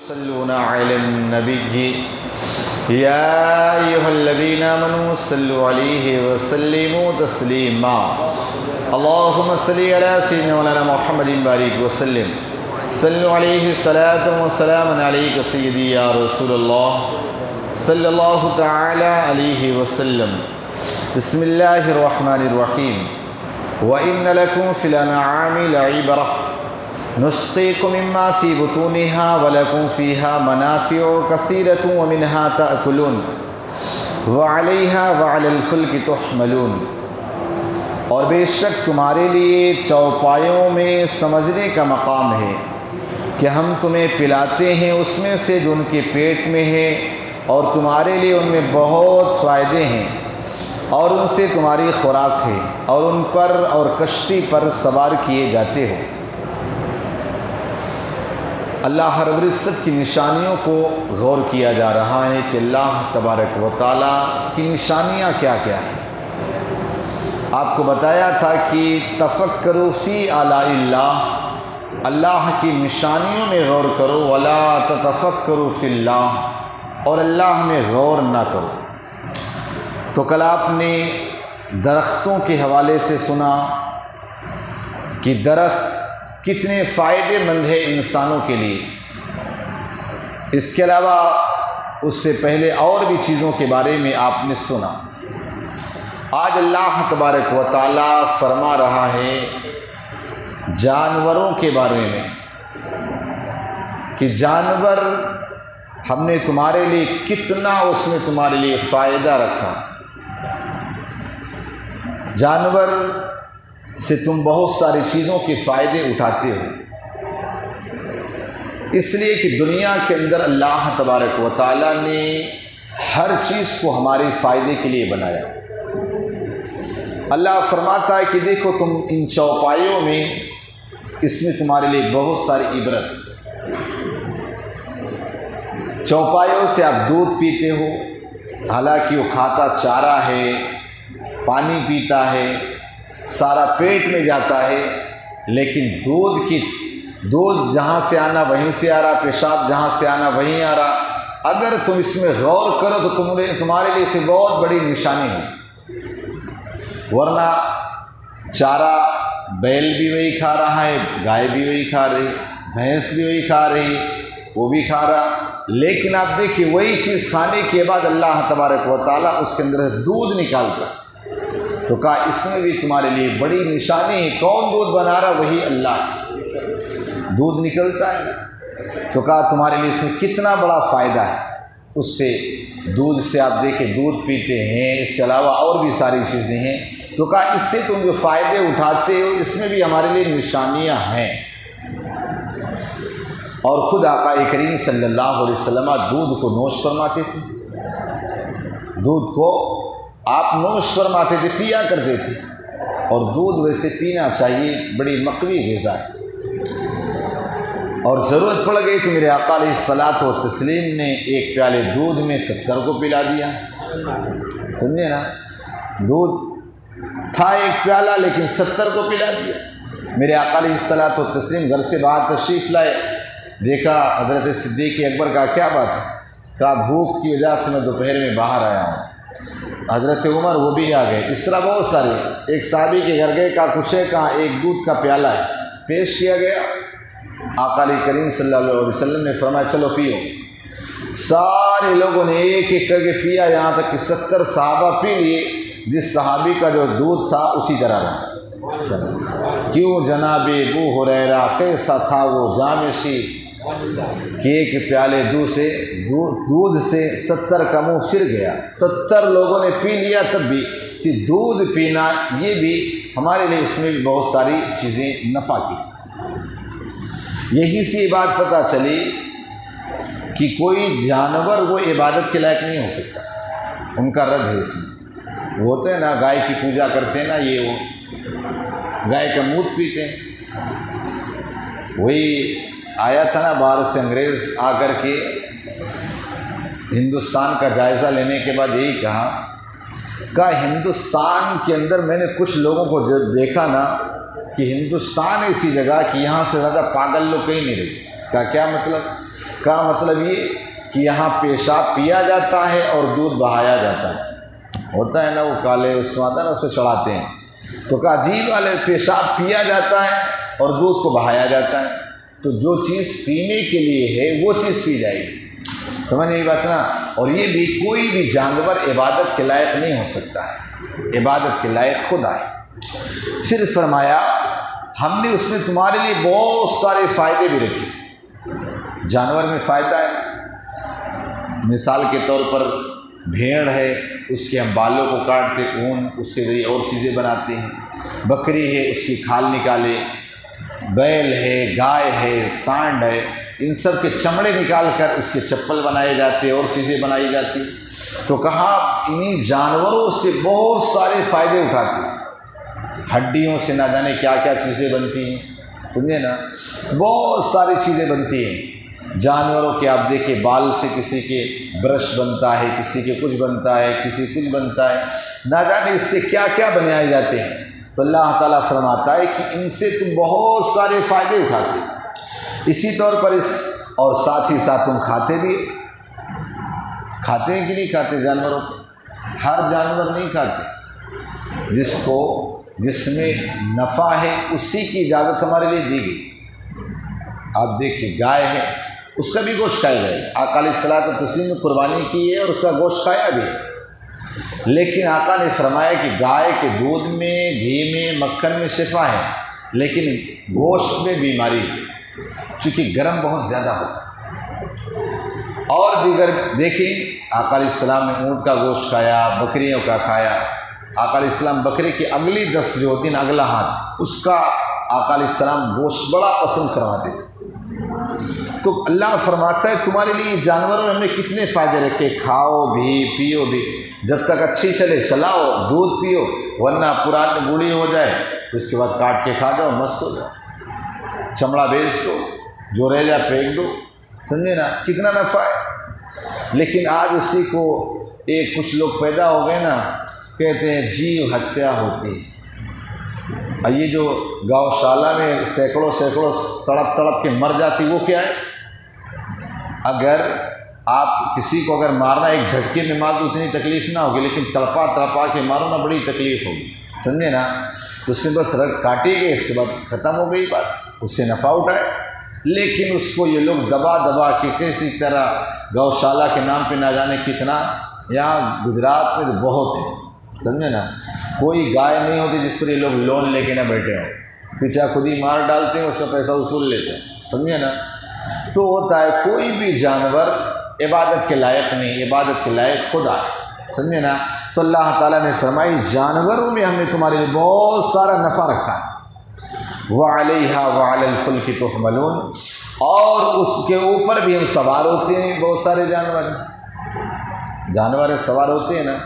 يصلون على النبي يا أيها الذين آمنوا صلوا عليه وسلموا تسليما اللهم صل على سيدنا مولانا محمد بارك وسلم صلوا عليه صلاة وسلام عليك سيدي يا رسول الله صلى الله تعالى عليه وسلم بسم الله الرحمن الرحيم وإن لكم في الأنعام لعبرة نسقيكم مما في بطونها ولكم فيها منافع كثيرة ومنها تأكلون وعليها وعلى الفلك تحملون اور بے شک تمہارے لیے چوپایوں میں سمجھنے کا مقام ہے کہ ہم تمہیں پلاتے ہیں اس میں سے جو ان کے پیٹ میں ہے اور تمہارے لیے ان میں بہت فائدے ہیں اور ان سے تمہاری خوراک ہے اور ان پر اور کشتی پر سوار کیے جاتے ہو۔ اللہ رب العزت کی نشانیوں کو غور کیا جا رہا ہے کہ اللہ تبارک و تعالیٰ کی نشانیاں کیا کیا ہیں۔ آپ کو بتایا تھا کہ تفکروا فی آلاء اللہ، اللہ کی نشانیوں میں غور کرو، ولا تتفکروا فی اللہ، اور اللہ میں غور نہ کرو۔ تو کل آپ نے درختوں کے حوالے سے سنا کہ درخت کتنے فائدے مند ہے انسانوں کے لیے۔ اس کے علاوہ اس سے پہلے اور بھی چیزوں کے بارے میں آپ نے سنا۔ آج اللہ تبارک و تعالیٰ فرما رہا ہے جانوروں کے بارے میں کہ جانور ہم نے تمہارے لیے کتنا اس میں تمہارے لیے فائدہ رکھا۔ جانور سے تم بہت ساری چیزوں کے فائدے اٹھاتے ہو، اس لیے کہ دنیا کے اندر اللہ تبارک و تعالیٰ نے ہر چیز کو ہمارے فائدے کے لیے بنایا۔ اللہ فرماتا ہے کہ دیکھو تم ان چوپایوں میں، اس میں تمہارے لیے بہت ساری عبرت۔ چوپایوں سے آپ دودھ پیتے ہو، حالانکہ وہ کھاتا چارہ ہے، پانی پیتا ہے، سارا پیٹ میں جاتا ہے، لیکن دودھ جہاں سے آنا وہیں سے آ رہا، پیشاب جہاں سے آنا وہیں آ رہا۔ اگر تم اس میں غور کرو تو تمہارے لیے اسے بہت بڑی نشانی ہے۔ ورنہ چارہ بیل بھی وہی کھا رہا ہے، گائے بھی وہی کھا رہی، بھینس بھی وہی کھا رہی، وہ بھی کھا رہا، لیکن آپ دیکھیے وہی چیز کھانے کے بعد اللہ تبارک و تعالیٰ اس کے اندر دودھ نکالتا۔ تو کہا اس میں بھی تمہارے لیے بڑی نشانی ہے۔ کون دودھ بنا رہا؟ وہی اللہ، دودھ نکلتا ہے۔ تو کہا تمہارے لیے اس میں کتنا بڑا فائدہ ہے۔ اس سے دودھ سے آپ دیکھیں دودھ پیتے ہیں، اس کے علاوہ اور بھی ساری چیزیں ہیں۔ تو کہا اس سے تم جو فائدے اٹھاتے ہو اس میں بھی ہمارے لیے نشانیاں ہیں۔ اور خود آقا کریم صلی اللہ علیہ وسلم دودھ کو نوش فرماتے تھے، دودھ کو آپ نوش فرماتے تھے، پیا کرتے تھے۔ اور دودھ ویسے پینا چاہیے، بڑی مقوی غذا ہے۔ اور ضرورت پڑ گئی تو میرے آقا علیہ الصلاۃ والتسلیم نے ایک پیالے دودھ میں 70 کو پلا دیا۔ سمجھے نا، دودھ تھا ایک پیالہ لیکن 70 کو پلا دیا۔ میرے آقا علیہ الصلاۃ والتسلیم گھر سے باہر تشریف لائے، دیکھا حضرت صدیق اکبر کا کیا بات ہے؟ کہا بھوک کی وجہ سے میں دوپہر میں باہر آیا ہوں۔ حضرت عمر وہ بھی آ گئے، اس طرح بہت سارے۔ ایک صحابی کے گھر گئے، کہا کچھ ہے؟ کہا ایک دودھ کا پیالہ ہے۔ پیش کیا گیا، آقا علیہ کریم صلی اللہ علیہ وسلم نے فرمایا چلو پیو۔ سارے لوگوں نے ایک ایک کر کے پیا، یہاں تک کہ 70 صحابہ پی لیے۔ جس صحابی کا جو دودھ تھا اسی طرح رہا۔ کیوں جناب ابو ہریرہ کیسا تھا وہ جامشی کہ ایک پیالے دودھ سے 70 کا منہ پھر گیا۔ 70 لوگوں نے پی لیا، تب بھی کہ دودھ پینا یہ بھی ہمارے لیے اس میں بھی بہت ساری چیزیں نفع کی۔ یہی سے یہ بات پتہ چلی کہ کوئی جانور وہ عبادت کے لائق نہیں ہو سکتا، ان کا رد ہے اس میں۔ وہ ہوتے ہیں نا گائے کی پوجا کرتے ہیں نا، یہ وہ گائے کا دودھ پیتے ہیں۔ وہی آیا تھا نا باہر سے انگریز آ کر کے ہندوستان کا جائزہ لینے کے بعد یہی کہا ہندوستان کے اندر میں نے کچھ لوگوں کو جو دیکھا نا کہ ہندوستان ایسی جگہ کہ یہاں سے زیادہ پاگل لوگ کہیں نہیں رہے۔ کیا مطلب کا مطلب یہ کہ یہاں پیشاب پیا جاتا ہے اور دودھ بہایا جاتا ہے، ہوتا ہے نا وہ کالے اس میں آتا ہے نا، اس پہ چڑھاتے ہیں، تو کہا عجیب والے پیشاب پیا جاتا ہے اور دودھ کو بہایا جاتا ہے، تو جو چیز پینے کے لیے ہے وہ چیز پی جائے گی، سمجھ نہیں بات نا۔ اور یہ بھی کوئی بھی جانور عبادت کے لائق نہیں ہو سکتا ہے، عبادت کے لائق خدا ہے۔ پھر فرمایا ہم نے اس میں تمہارے لیے بہت سارے فائدے بھی رکھے۔ جانور میں فائدہ ہے، مثال کے طور پر بھیڑ ہے، اس کے ہم بالوں کو کاٹتے، اون اس کے ذریعے اور چیزیں بناتے ہیں، بکری ہے اس کی کھال نکالے، بیل ہے، گائے ہے، سانڈ ہے، ان سب کے چمڑے نکال کر اس کے چپل بنائے جاتے اور چیزیں بنائی جاتی۔ تو کہا انہی جانوروں سے بہت سارے فائدے اٹھاتے، ہڈیوں سے نہ جانے کیا کیا چیزیں بنتی ہیں، سمجھے نا، بہت ساری چیزیں بنتی ہیں جانوروں کے۔ آپ دیکھیں بال سے کسی کے برش بنتا ہے، کسی کے کچھ بنتا ہے، کسی کچھ بنتا ہے، نہ جانے اس سے کیا کیا بنائے جاتے ہیں۔ تو اللہ تعالیٰ فرماتا ہے کہ ان سے تم بہت سارے فائدے اٹھاتے، اسی طور پر اور ساتھ ہی ساتھ تم کھاتے بھی، کھاتے ہیں کہ نہیں کھاتے جانوروں کو؟ ہر جانور نہیں کھاتے، جس میں نفع ہے اسی کی اجازت ہمارے لیے دی گئی۔ آپ دیکھیے گائے ہے، اس کا بھی گوشت کھایا جائے، آقا علیہ الصلوۃ والتسلیم نے قربانی کی ہے اور اس کا گوشت کھایا بھی ہے، لیکن آقا نے فرمایا کہ گائے کے دودھ میں، گھی میں، مکھن میں شفا ہے، لیکن گوشت میں بیماری ہے، چونکہ گرم بہت زیادہ ہوتا ہے۔ اور دیگر دیکھیں آقا علیہ السلام نے اونٹ کا گوشت کھایا، بکریوں کا کھایا۔ آقا علیہ السلام بکری کی اگلی دست جو ہوتی ہے نا، اگلا ہاتھ، اس کا آقا علیہ السلام گوشت بڑا پسند فرماتے تھے۔ تو اللہ فرماتا ہے تمہارے لیے جانوروں میں ہم نے کتنے فائدے رکھے، کھاؤ بھی پیو بھی، جب تک اچھی چلے چلاؤ، دودھ پیو، ورنہ پرانی بوڑھی ہو جائے اس کے بعد کاٹ کے کھا جاؤ، مست ہو جاؤ، چمڑا بیچ دو، جو رہ جائے پھینک دو، سمجھے نا، کتنا نفع ہے۔ لیکن آج اسی کو کچھ لوگ پیدا ہو گئے نا، کہتے ہیں جیو ہتیا ہوتی۔ اور یہ جو گاؤشالہ میں سینکڑوں تڑپ تڑپ کے مر جاتی، وہ کیا ہے؟ اگر آپ کسی کو اگر مارنا ایک جھٹکے میں مار دو اتنی تکلیف نہ ہوگی، لیکن تڑپا کے مارو نا بڑی تکلیف ہوگی، سمجھے نا۔ تو اس سے بس رگ کاٹی گئی، اس کے بعد ختم ہو گئی بات، اس سے نفع اٹھائے، لیکن اس کو یہ لوگ دبا کے کسی طرح گوشالہ کے نام پہ نہ جانے کتنا، یہاں گجرات میں تو بہت ہے، سمجھے نا، کوئی گائے نہیں ہوتی جس پر یہ لوگ لون لے کے نہ بیٹھے ہوں، پیچھے خود ہی مار ڈالتے ہیں، اس کا پیسہ وصول لیتے ہیں، سمجھے نا۔ تو ہوتا ہے کوئی بھی جانور عبادت کے لائق نہیں، عبادت کے لائق خدا ہے، سمجھے نا۔ تو اللہ تعالیٰ نے فرمائی جانوروں میں ہم نے تمہارے لیے بہت سارا نفع رکھا ہے، وَعَلَيْهَا وَعَلَى الْفُلْكِ تُحْمَلُونَ، اور اس کے اوپر بھی ہم سوار ہوتے ہیں، بہت سارے جانور سوار ہوتے ہیں نا۔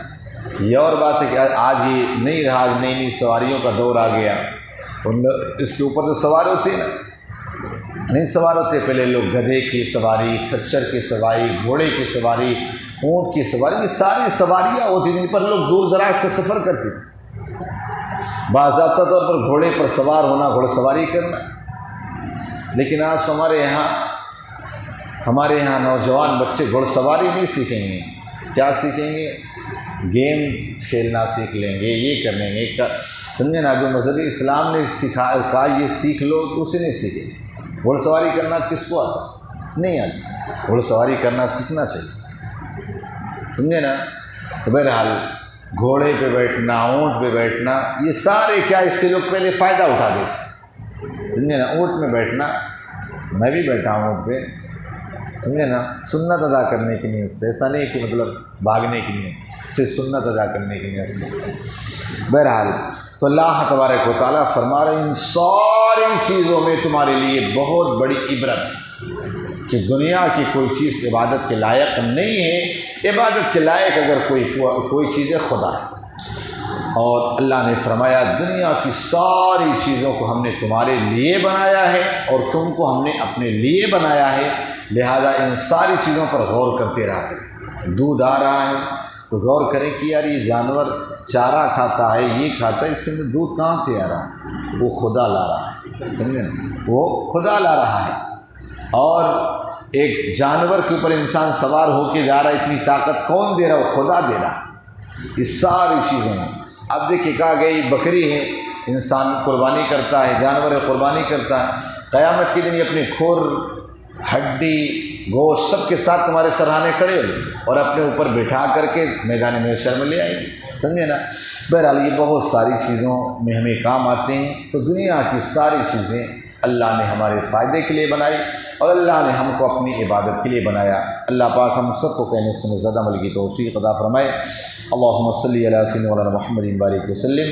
یہ اور بات ہے کہ آج یہ نہیں رہا، نئی سواریوں کا دور آ گیا، اس کے اوپر تو سوار ہوتے ہیں نا، نہیں سوار ہوتے، پہلے لوگ گدھے کی سواری، کھچر کی سواری، گھوڑے کی سواری، اونٹ کی سواری، یہ ساری سواریاں ہوتی جن پر لوگ دور دراز کا سفر کرتے تھے۔ باضابطہ طور پر گھوڑے پر سوار ہونا، گھوڑ سواری کرنا، لیکن آج ہمارے یہاں نوجوان بچے گھوڑ سواری نہیں سیکھیں گے، کیا سیکھیں گے؟ گیم کھیلنا سیکھ لیں گے، یہ کر لیں گے، سمجھے نا۔ جو مذہبی اسلام نے کہا یہ سیکھ لو تو اسے نہیں سیکھیں۔ گھوڑ سواری کرنا کس کو آتا؟ نہیں آتا۔ گھوڑ سواری کرنا سیکھنا چاہیے، سمجھے نا۔ تو بہرحال گھوڑے پہ بیٹھنا، اونٹ پہ بیٹھنا، یہ سارے کیا، اس سے لوگ پہلے فائدہ اٹھا دیتے، سمجھے نا۔ اونٹ میں بیٹھنا، میں بھی بیٹھا ہوں اونٹ پہ، سمجھے نا، سنت ادا کرنے کی نیت سے، ایسا نہیں کہ مطلب بھاگنے کی نیت، صرف سنت ادا کرنے کی نیت سے۔ بہرحال تو اللہ تبارک و تعالیٰ فرما رہے ہیں ان ساری چیزوں میں تمہارے لیے بہت بڑی عبرت، کہ دنیا کی کوئی چیز عبادت کے لائق نہیں ہے، عبادت کے لائق اگر کوئی چیز ہے خدا ہے۔ اور اللہ نے فرمایا دنیا کی ساری چیزوں کو ہم نے تمہارے لیے بنایا ہے اور تم کو ہم نے اپنے لیے بنایا ہے، لہذا ان ساری چیزوں پر غور کرتے رہا کریں۔ دودھ آ رہا ہے تو غور کریں کہ یار یہ جانور چارہ کھاتا ہے، یہ کھاتا ہے، اس کے اندر دودھ کہاں سے آ رہا ہے؟ وہ خدا لا رہا ہے، سمجھے نا، وہ خدا لا رہا ہے۔ اور ایک جانور کے اوپر انسان سوار ہو کے جا رہا ہے، اتنی طاقت کون دے رہا ہے؟ خدا دے رہا. یہ ساری چیزیں ہیں. اب دیکھیے کہا گئی بکری ہے، انسان قربانی کرتا ہے، جانور قربانی کرتا ہے، قیامت کے دن یہ اپنے کھور، ہڈی، گوشت سب کے ساتھ تمہارے سرہانے کھڑے ہو اور اپنے اوپر بٹھا کر کے میدان محشر میں لے آئیں گے. سمجھے نا. بہرحال یہ بہت ساری چیزوں میں ہمیں کام آتے ہیں. تو دنیا کی ساری چیزیں اللہ نے ہمارے فائدے کے لیے بنائی اور اللہ نے ہم کو اپنی عبادت کے لیے بنایا. اللہ پاک ہم سب کو کہنے سنے زیادہ عمل کی توفیق عطا فرمائے. اللہم صلی علی سیدنا محمد بارک وسلم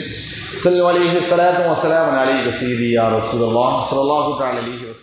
صلی علیہ وسلم وسلام علیہ سیدی یا رسول اللہ صلی اللہ تعالی علیہ وسلم.